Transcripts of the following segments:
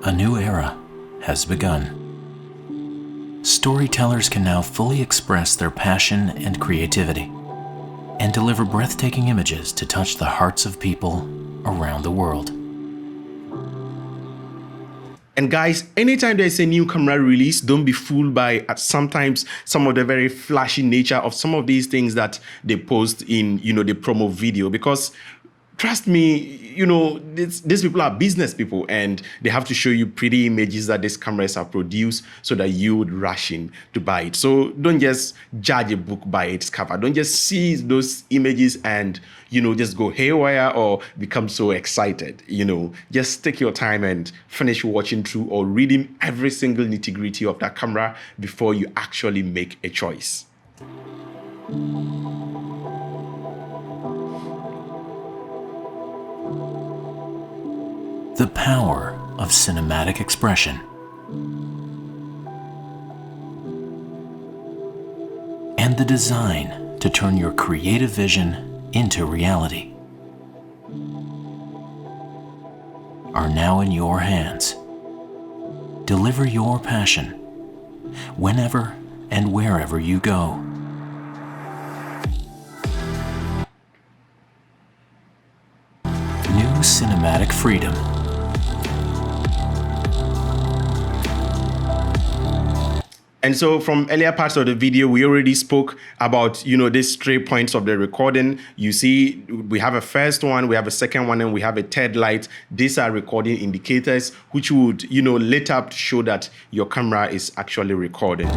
A new era has begun. Storytellers can now fully express their passion and creativity and deliver breathtaking images to touch the hearts of people around the world. And guys, anytime there's a new camera release, don't be fooled by sometimes some of the very flashy nature of some of these things that they post in, the promo video, because trust me, these people are business people and they have to show you pretty images that these cameras have produced so that you would rush in to buy it. So don't just judge a book by its cover. Don't just see those images and, just go haywire or become so excited. Just take your time and finish watching through or reading every single nitty-gritty of that camera before you actually make a choice. The power of cinematic expression and the design to turn your creative vision into reality are now in your hands. Deliver your passion whenever and wherever you go. New cinematic freedom. And so from earlier parts of the video, we already spoke about, these 3 points of the recording. You see, we have a first one, we have a second one, and we have a third light. These are recording indicators, which would, lit up to show that your camera is actually recording.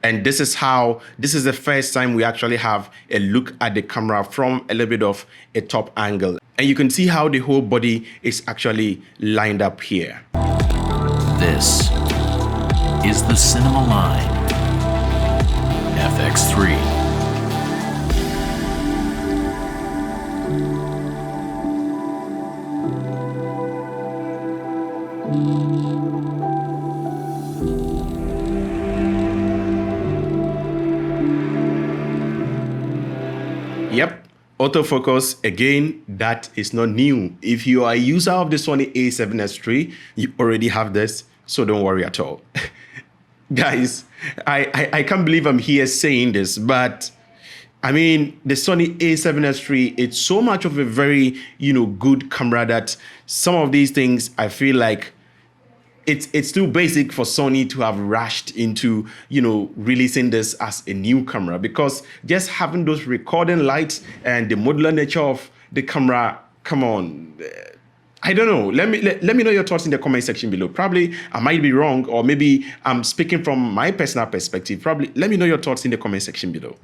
And this is the first time we actually have a look at the camera from a little bit of a top angle. And you can see how the whole body is actually lined up here. This is the Cinema Line FX3. Yep, autofocus, again, that is not new. If you are a user of the Sony A7S3, you already have this, so don't worry at all. Guys, I can't believe I'm here saying this, but I mean, the Sony A7S3, it's so much of a very, good camera that some of these things, I feel like it's too basic for Sony to have rushed into, releasing this as a new camera, because just having those recording lights and the modular nature of the camera, come on. I don't know. Let me know your thoughts in the comment section below. Probably I might be wrong, or maybe I'm speaking from my personal perspective. Probably let me know your thoughts in the comment section below.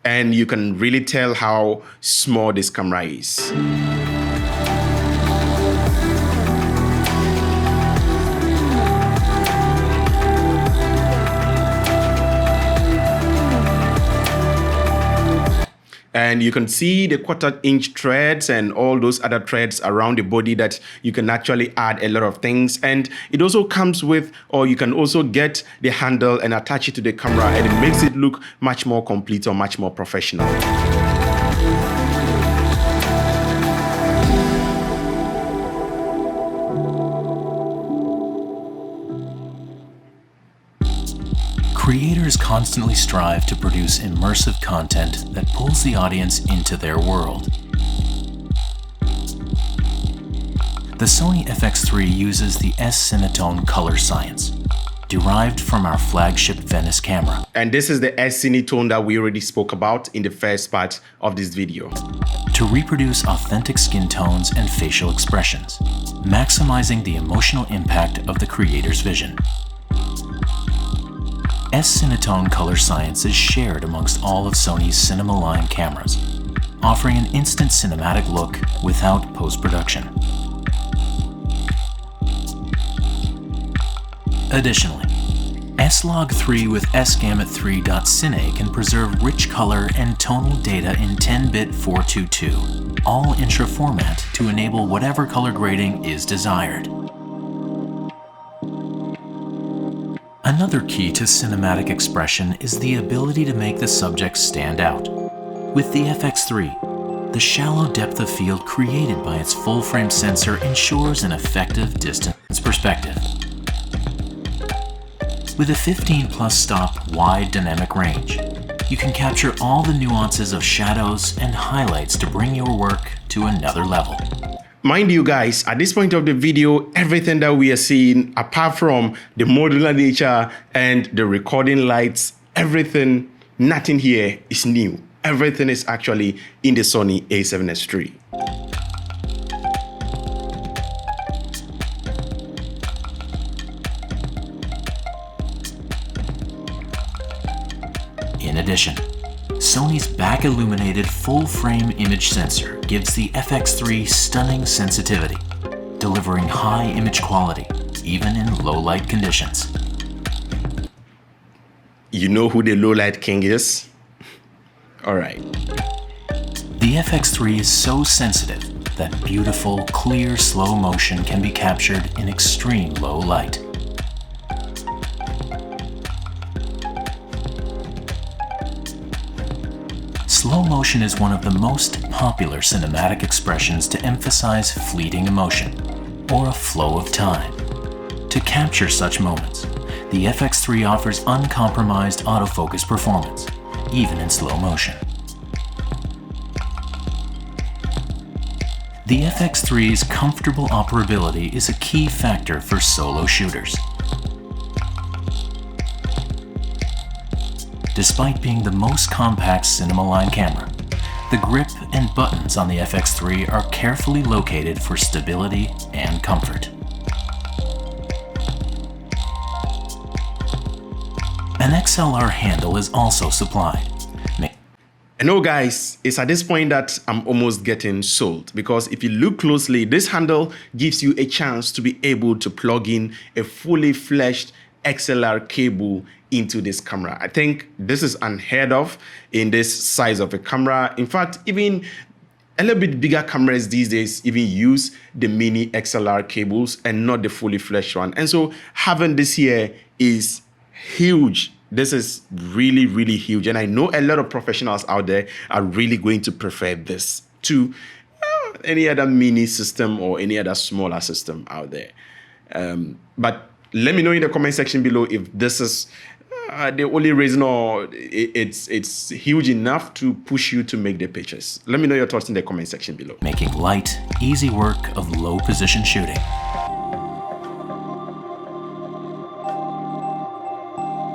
And you can really tell how small this camera is. And you can see the 1/4-inch threads and all those other threads around the body that you can actually add a lot of things. And it also comes with, or you can also get the handle and attach it to the camera, and it makes it look much more complete or much more professional. Creators constantly strive to produce immersive content that pulls the audience into their world. The Sony FX3 uses the S-Cinetone color science, derived from our flagship Venice camera. And this is the S-Cinetone that we already spoke about in the first part of this video. To reproduce authentic skin tones and facial expressions, maximizing the emotional impact of the creator's vision. S-Cinetone color science is shared amongst all of Sony's Cinema Line cameras, offering an instant cinematic look without post-production. Additionally, S-Log3 with S-Gamut3.Cine can preserve rich color and tonal data in 10-bit 422, all intra format to enable whatever color grading is desired. Another key to cinematic expression is the ability to make the subject stand out. With the FX3, the shallow depth of field created by its full-frame sensor ensures an effective distance perspective. With a 15+ stop wide dynamic range, you can capture all the nuances of shadows and highlights to bring your work to another level. Mind you guys, at this point of the video, everything that we are seeing, apart from the modular nature and the recording lights, everything, nothing here is new. Everything is actually in the Sony A7S3. In addition, Sony's back-illuminated full-frame image sensor gives the FX3 stunning sensitivity, delivering high image quality, even in low-light conditions. You know who the low-light king is? All right. The FX3 is so sensitive that beautiful, clear slow motion can be captured in extreme low light. Slow motion is one of the most popular cinematic expressions to emphasize fleeting emotion, or a flow of time. To capture such moments, the FX3 offers uncompromised autofocus performance, even in slow motion. The FX3's comfortable operability is a key factor for solo shooters. Despite being the most compact cinema line camera, the grip and buttons on the FX3 are carefully located for stability and comfort. An Xlr handle is also supplied. I know guys, it's at this point that I'm almost getting sold, because if you look closely, this handle gives you a chance to be able to plug in a fully fledged XLR cable into this camera. I think this is unheard of in this size of a camera. In fact, even a little bit bigger cameras these days even use the mini XLR cables and not the fully fledged one. And so having this here is huge. This is really, really huge. And I know a lot of professionals out there are really going to prefer this to any other mini system or any other smaller system out there. But let me know in the comment section below if this is the only reason, or it's huge enough to push you to make the pictures. Let me know your thoughts in the comment section below. Making light, easy work of low position shooting.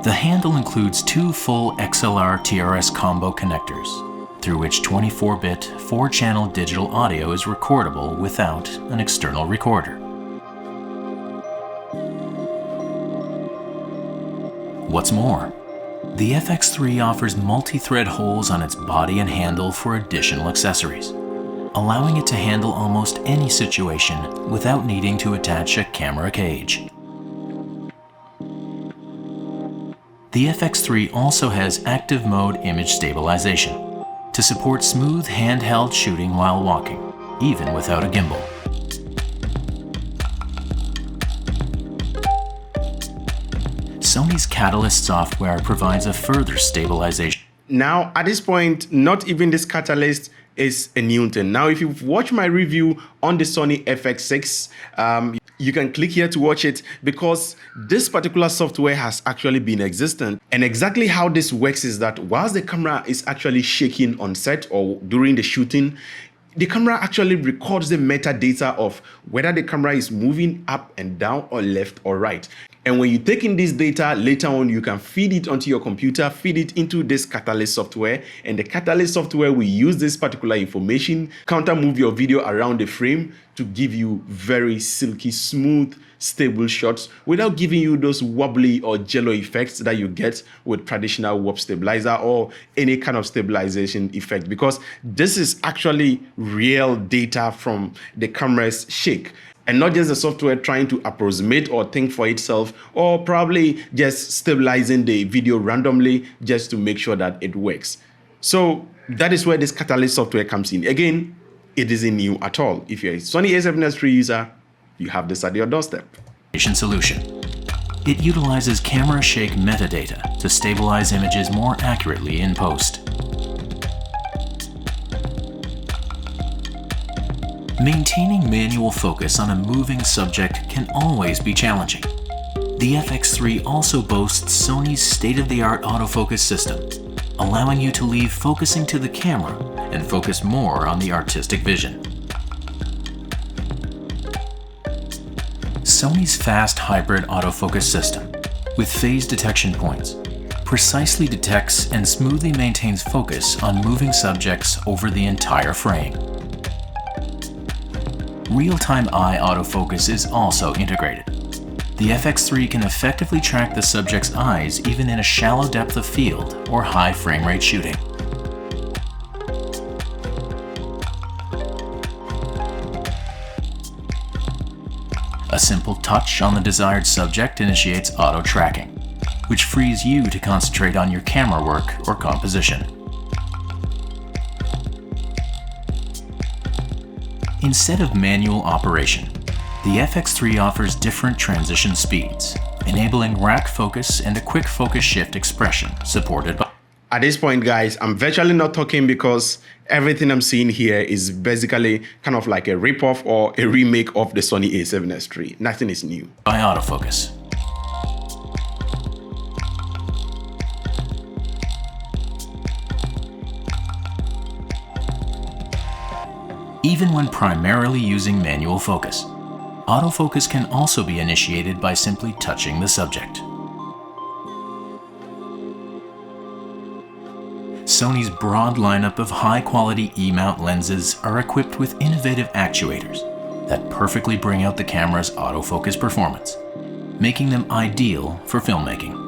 The handle includes two full XLR TRS combo connectors, through which 24-bit, 4-channel digital audio is recordable without an external recorder. What's more, the FX3 offers multi-thread holes on its body and handle for additional accessories, allowing it to handle almost any situation without needing to attach a camera cage. The FX3 also has active mode image stabilization to support smooth handheld shooting while walking, even without a gimbal. Sony's Catalyst software provides a further stabilization. Now, at this point, not even this Catalyst is a new thing. Now, if you've watched my review on the Sony FX6, you can click here to watch it, because this particular software has actually been existent. And exactly how this works is that whilst the camera is actually shaking on set or during the shooting, the camera actually records the metadata of whether the camera is moving up and down or left or right. And when you take in this data, later on, you can feed it onto your computer, feed it into this Catalyst software. And the Catalyst software will use this particular information, counter move your video around the frame to give you very silky, smooth, stable shots without giving you those wobbly or jello effects that you get with traditional warp stabilizer or any kind of stabilization effect, because this is actually real data from the camera's shake. And not just the software trying to approximate or think for itself, or probably just stabilizing the video randomly just to make sure that it works. So that is where this Catalyst software comes in. Again, it isn't new at all. If you're a Sony A7S3 user, you have this at your doorstep. Solution. It utilizes camera shake metadata to stabilize images more accurately in post. Maintaining manual focus on a moving subject can always be challenging. The FX3 also boasts Sony's state-of-the-art autofocus system, allowing you to leave focusing to the camera and focus more on the artistic vision. Sony's fast hybrid autofocus system, with phase detection points, precisely detects and smoothly maintains focus on moving subjects over the entire frame. Real-time eye autofocus is also integrated. The FX3 can effectively track the subject's eyes even in a shallow depth of field or high frame rate shooting. A simple touch on the desired subject initiates auto-tracking, which frees you to concentrate on your camera work or composition. Instead of manual operation, the FX3 offers different transition speeds, enabling rack focus and a quick focus shift expression supported by... At this point, guys, I'm virtually not talking because everything I'm seeing here is basically kind of like a ripoff or a remake of the Sony A7S3. Nothing is new. By autofocus. Even when primarily using manual focus, autofocus can also be initiated by simply touching the subject. Sony's broad lineup of high-quality E-mount lenses are equipped with innovative actuators that perfectly bring out the camera's autofocus performance, making them ideal for filmmaking.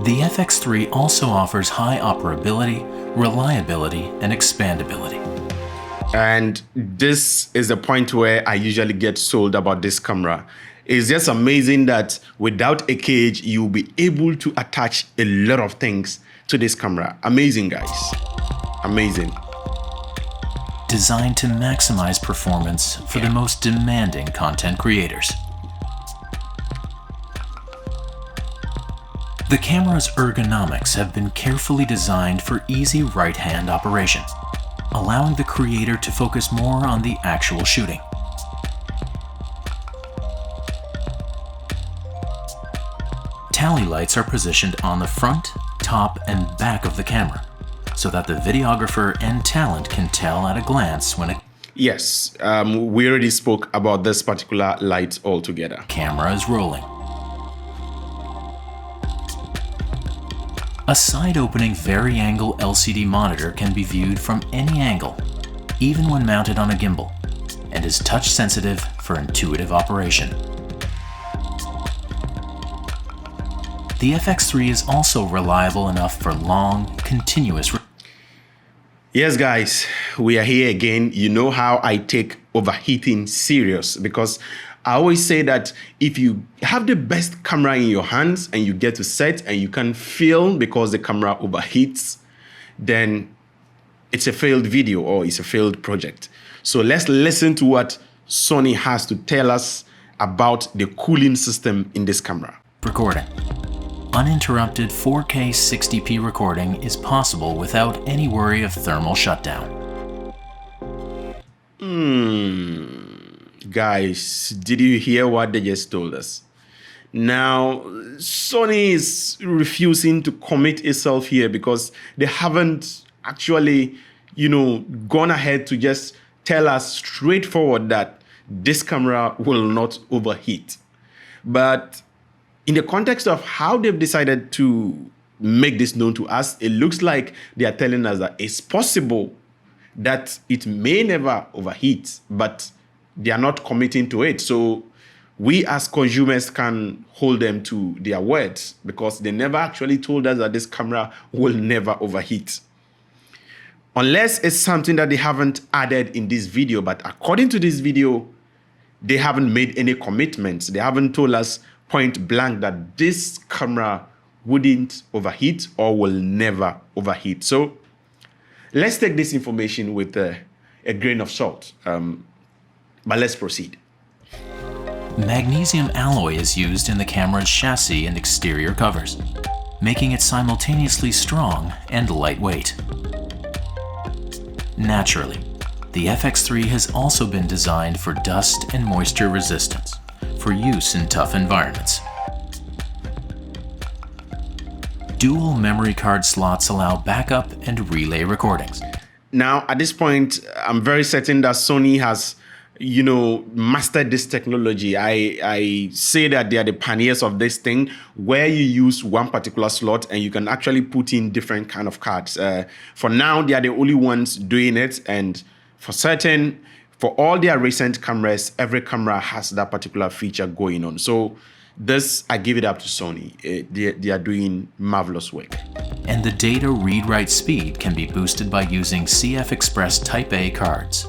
The FX3 also offers high operability, reliability, and expandability. And this is the point where I usually get sold about this camera. It's just amazing that without a cage, you'll be able to attach a lot of things to this camera. Amazing, guys. Amazing. Designed to maximize performance for the most demanding content creators. The camera's ergonomics have been carefully designed for easy right-hand operation, allowing the creator to focus more on the actual shooting. Tally lights are positioned on the front, top, and back of the camera, so that the videographer and talent can tell at a glance when a we already spoke about this particular light altogether. Camera is rolling. A side-opening vari-angle LCD monitor can be viewed from any angle, even when mounted on a gimbal, and is touch-sensitive for intuitive operation. The FX3 is also reliable enough for long, continuous... Yes, guys, we are here again. You know how I take overheating serious, because I always say that if you have the best camera in your hands and you get to set and you can film because the camera overheats, then it's a failed video or it's a failed project. So let's listen to what Sony has to tell us about the cooling system in this camera. Recording. Uninterrupted 4K 60p recording is possible without any worry of thermal shutdown. Guys, did you hear what they just told us? Now, Sony is refusing to commit itself here because they haven't actually, gone ahead to just tell us straightforward that this camera will not overheat. But in the context of how they've decided to make this known to us, it looks like they are telling us that it's possible that it may never overheat, but they are not committing to it. So we as consumers can hold them to their words because they never actually told us that this camera will never overheat. Unless it's something that they haven't added in this video, but according to this video, they haven't made any commitments. They haven't told us point blank that this camera wouldn't overheat or will never overheat. So let's take this information with a grain of salt, but let's proceed. Magnesium alloy is used in the camera's chassis and exterior covers, making it simultaneously strong and lightweight. Naturally, the FX3 has also been designed for dust and moisture resistance for use in tough environments. Dual memory card slots allow backup and relay recordings. Now, at this point, I'm very certain that Sony has, mastered this technology. I say that they are the pioneers of this thing, where you use one particular slot and you can actually put in different kind of cards. For now, they are the only ones doing it, and for certain, for all their recent cameras, every camera has that particular feature going on. So this, I give it up to Sony. They are doing marvelous work. And the data read-write speed can be boosted by using CF Express Type A cards.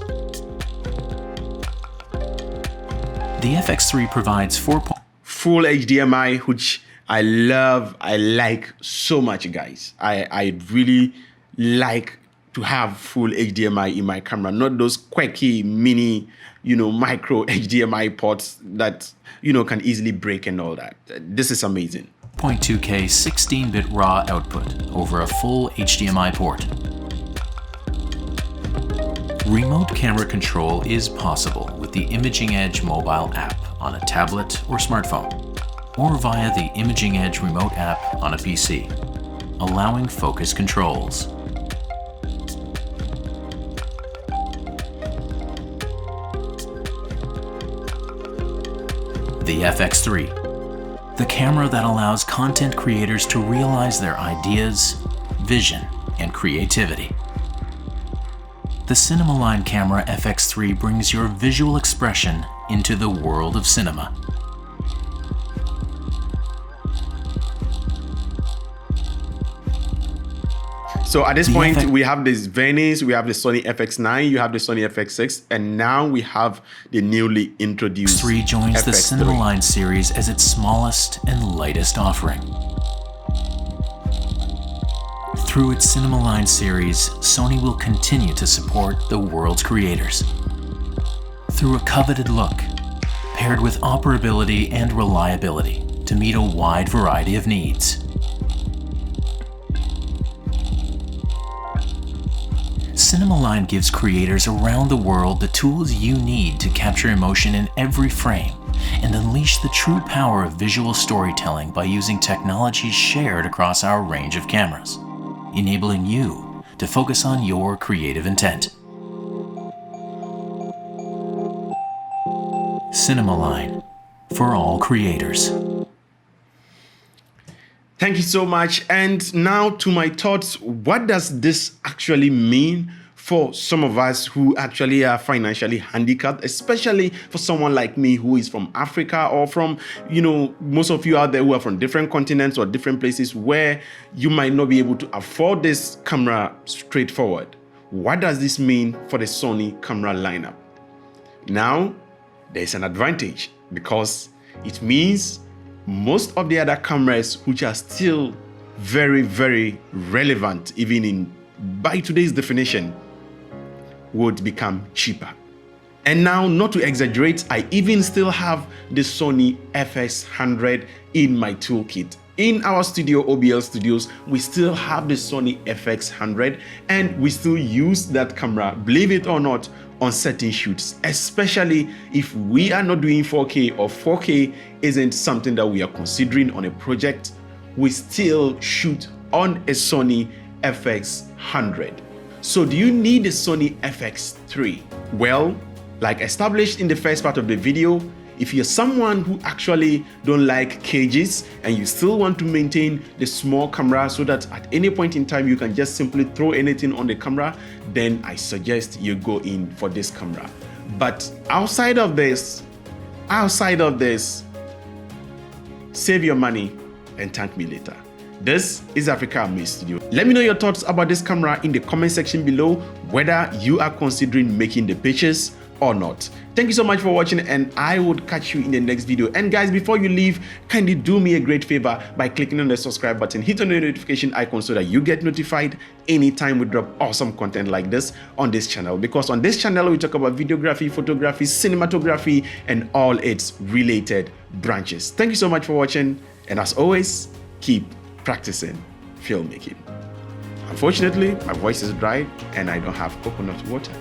The FX3 provides full HDMI, which I love. I like so much, guys. I really like to have full HDMI in my camera, not those quirky mini, micro HDMI ports that, can easily break and all that. This is amazing. 0.2K 16-bit RAW output over a full HDMI port. Remote camera control is possible with the Imaging Edge mobile app on a tablet or smartphone, or via the Imaging Edge remote app on a PC, allowing focus controls. The FX3, the camera that allows content creators to realize their ideas, vision, and creativity. The Cinema Line Camera FX3 brings your visual expression into the world of cinema. So at this point, we have this Venice, we have the Sony FX9, you have the Sony FX6, and now we have the newly introduced FX3 joins FX3. The Cinema Line series as its smallest and lightest offering. Through its Cinema Line series, Sony will continue to support the world's creators. Through a coveted look, paired with operability and reliability to meet a wide variety of needs. Cinema Line gives creators around the world the tools you need to capture emotion in every frame and unleash the true power of visual storytelling by using technologies shared across our range of cameras, enabling you to focus on your creative intent. Cinema Line, for all creators. Thank you so much. And now to my thoughts. What does this actually mean for some of us who actually are financially handicapped, especially for someone like me who is from Africa, or from, most of you out there who are from different continents or different places where you might not be able to afford this camera straightforward? What does this mean for the Sony camera lineup? Now, there's an advantage, because it means most of the other cameras, which are still very, very relevant, even by today's definition, would become cheaper. And now, not to exaggerate, I even still have the Sony FX100 in my toolkit. In our studio, OBL Studios, we still have the Sony FX100, and we still use that camera, believe it or not, on certain shoots, especially if we are not doing 4K, or 4K isn't something that we are considering on a project. We still shoot on a Sony FX100. So do you need a Sony FX3? Well, like established in the first part of the video, if you're someone who actually don't like cages and you still want to maintain the small camera so that at any point in time you can just simply throw anything on the camera, then I suggest you go in for this camera. But outside of this, save your money and thank me later. This is Africa Amaze Studio. Let me know your thoughts about this camera in the comment section below, whether you are considering making the purchase or not. Thank you so much for watching, and I would catch you in the next video. And guys, before you leave, kindly do me a great favor by clicking on the subscribe button, hit on the notification icon so that you get notified anytime we drop awesome content like this on this channel. Because on this channel, we talk about videography, photography, cinematography, and all its related branches. Thank you so much for watching, and as always, keep practicing filmmaking. Unfortunately, my voice is dry and I don't have coconut water.